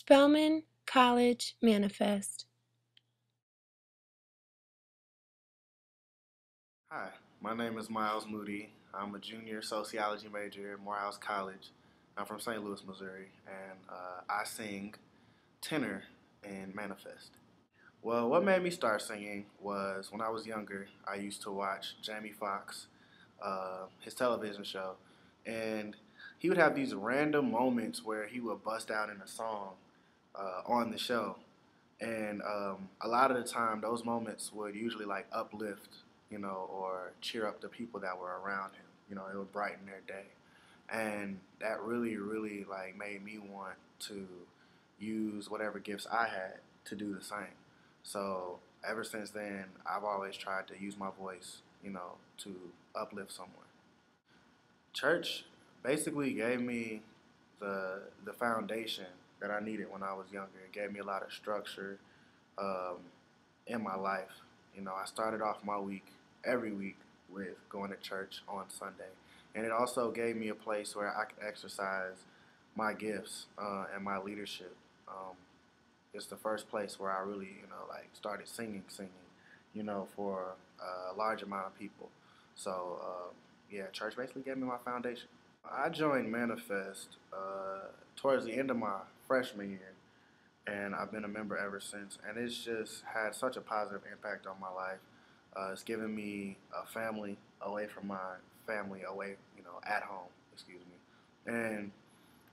Spelman College Manifest. Hi, my name is Miles Moody. I'm a junior sociology major at Morehouse College. I'm from St. Louis, Missouri, and I sing tenor in Manifest. Well, what made me start singing was when I was younger, I used to watch Jamie Foxx, his television show, and he would have these random moments where he would bust out in a song on the show. And a lot of the time, those moments would usually like uplift, or cheer up the people that were around him. It would brighten their day, and that really, really like made me want to use whatever gifts I had to do the same. So ever since then, I've always tried to use my voice, to uplift someone. Church basically gave me the foundation that I needed when I was younger. It gave me a lot of structure um, in my life. I started off my week every week with going to church on Sunday, and it also gave me a place where I could exercise my gifts and my leadership. Um, it's the first place where I really, like started singing, for a large amount of people. So yeah, church basically gave me my foundation. I joined Manifest towards the end of my freshman year, and I've been a member ever since. And it's just had such a positive impact on my life. It's given me a family away from my family, away, at home, excuse me. And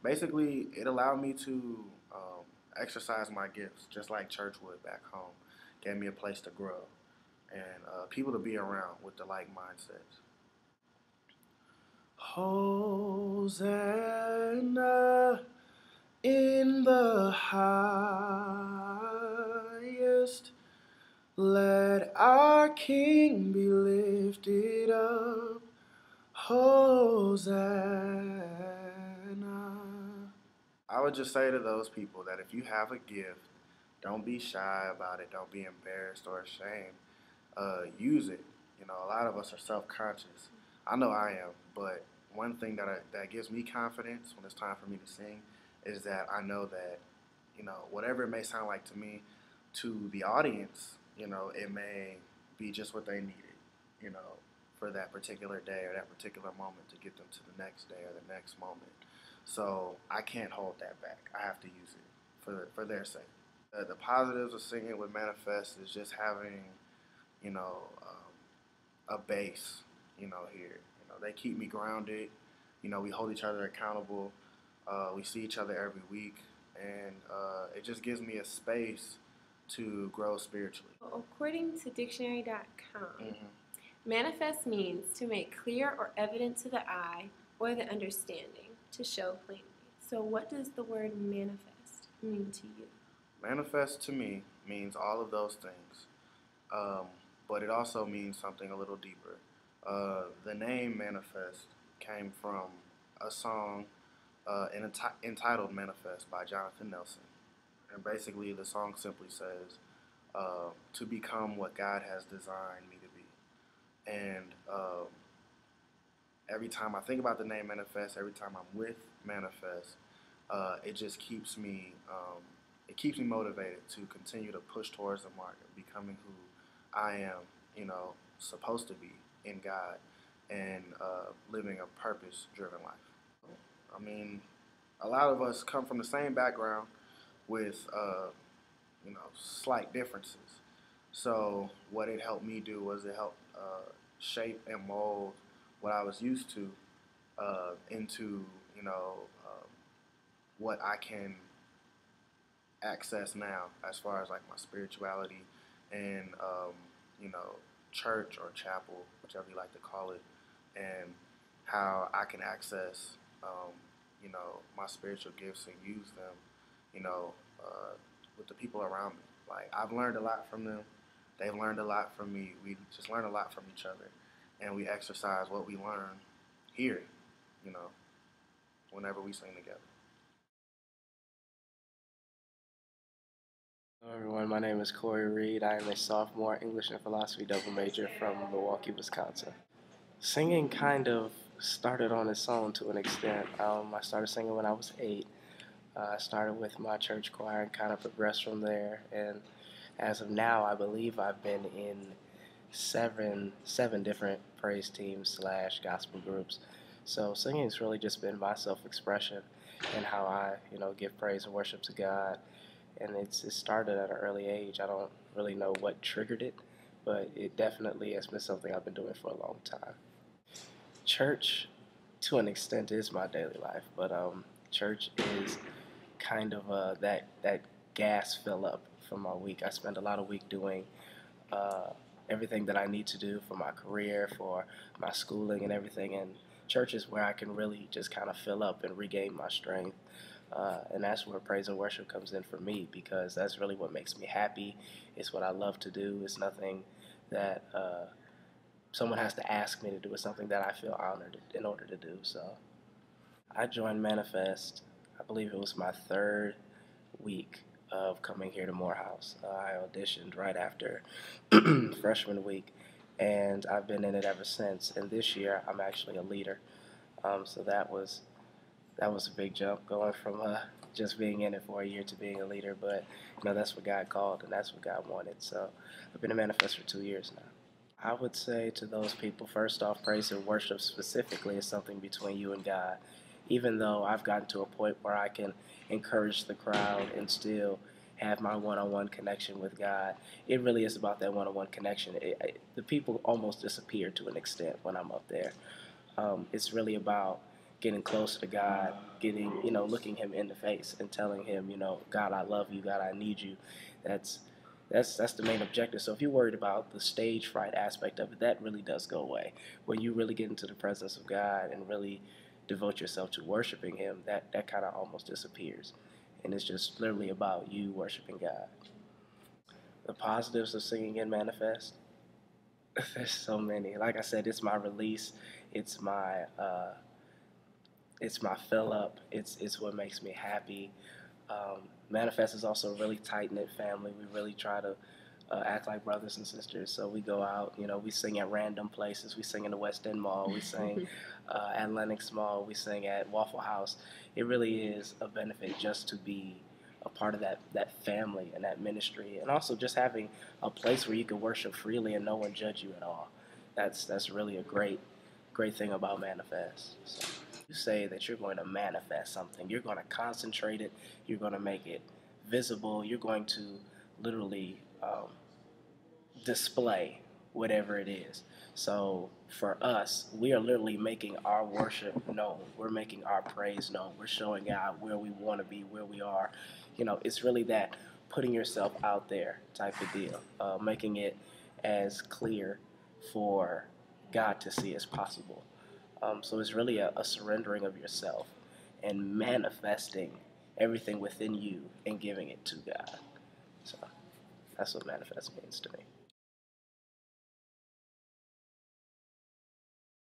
basically, it allowed me to exercise my gifts, just like church would back home. Gave me a place to grow and people to be around with the like mindsets. Hosanna in the highest. Let our King be lifted up. Hosanna. I would just say to those people that if you have a gift, don't be shy about it. Don't be embarrassed or ashamed. Use it. A lot of us are self-conscious. I know I am, but one thing that gives me confidence when it's time for me to sing is that I know that whatever it may sound like to me, to the audience, it may be just what they needed, you know, for that particular day or that particular moment to get them to the next day or the next moment. So I can't hold that back. I have to use it for their sake. The positives of singing with Manifest is just having, you know, a base, here. They keep me grounded. We hold each other accountable. We see each other every week, and it just gives me a space to grow spiritually. According to dictionary.com, Mm-hmm. manifest means to make clear or evident to the eye or the understanding, to show plainly. So, what does the word manifest mean to you? Manifest to me means all of those things, um, but it also means something a little deeper. The name Manifest came from a song entitled Manifest by Jonathan Nelson. And basically, the song simply says, to become what God has designed me to be. And every time I think about the name Manifest, every time I'm with Manifest, it just keeps me, it keeps me motivated to continue to push towards the mark of becoming who I am, supposed to be in God and living a purpose-driven life. I mean, a lot of us come from the same background with slight differences. So what it helped me do was it helped shape and mold what I was used to into what I can access now as far as like my spirituality and you know church or chapel, whichever you like to call it, and how I can access my spiritual gifts and use them you know uh, with the people around me. Like I've learned a lot from them. They've learned a lot from me. We just learn a lot from each other, and we exercise what we learn here. You know, whenever we sing together. Hello everyone, my name is Corey Reed. I am a sophomore English and philosophy double major from Milwaukee, Wisconsin. Singing kind of started on its own to an extent. I started singing when I was 8, I started with my church choir and kind of progressed from there. And as of now, I believe I've been in seven different praise teams slash gospel groups. So singing has really just been my self-expression and how I, give praise and worship to God. And it started at an early age. I don't really know what triggered it, but it definitely has been something I've been doing for a long time. Church, to an extent, is my daily life, but church is kind of that gas fill up for my week. I spend a lot of week doing uh, everything that I need to do for my career, for my schooling, and everything. And church is where I can really just kind of fill up and regain my strength. And that's where praise and worship comes in for me, because that's really what makes me happy. It's what I love to do. It's nothing that someone has to ask me to do. It's something that I feel honored in order to do. So I joined Manifest, I believe it was my third week of coming here to Morehouse. I auditioned right after freshman week, and I've been in it ever since. And this year, I'm actually a leader. So that was a big jump, going from just being in it for a year to being a leader. But that's what God called, and that's what God wanted. So I've been a Manifest for 2 years now. I would say to those people, first off, praise and worship specifically is something between you and God. Even though I've gotten to a point where I can encourage the crowd and still have my one-on-one connection with God, it really is about that one-on-one connection. The people almost disappear to an extent when I'm up there. It's really about getting closer to God, looking Him in the face and telling Him, God, I love you, God, I need you. That's the main objective. So if you're worried about the stage fright aspect of it, that really does go away. When you really get into the presence of God and really devote yourself to worshiping Him, that kind of almost disappears. And it's just literally about you worshiping God. The positives of singing in Manifest, there's so many. Like I said, it's my release. It's my fill up. It's what makes me happy. Manifest is also a really tight-knit family. We really try to act like brothers and sisters. So we go out, we sing at random places. We sing in the West End Mall. We sing at Lenox Mall. We sing at Waffle House. It really is a benefit just to be a part of that family and that ministry, and also just having a place where you can worship freely and no one judge you at all. That's really a great thing about Manifest. So you say that you're going to manifest something. You're going to concentrate it. You're going to make it visible. You're going to literally display whatever it is. So for us, we are literally making our worship known. We're making our praise known. We're showing God where we want to be, where we are. It's really that putting yourself out there type of deal, making it as clear for God to see as possible. So it's really a surrendering of yourself and manifesting everything within you and giving it to God. So that's what manifest means to me.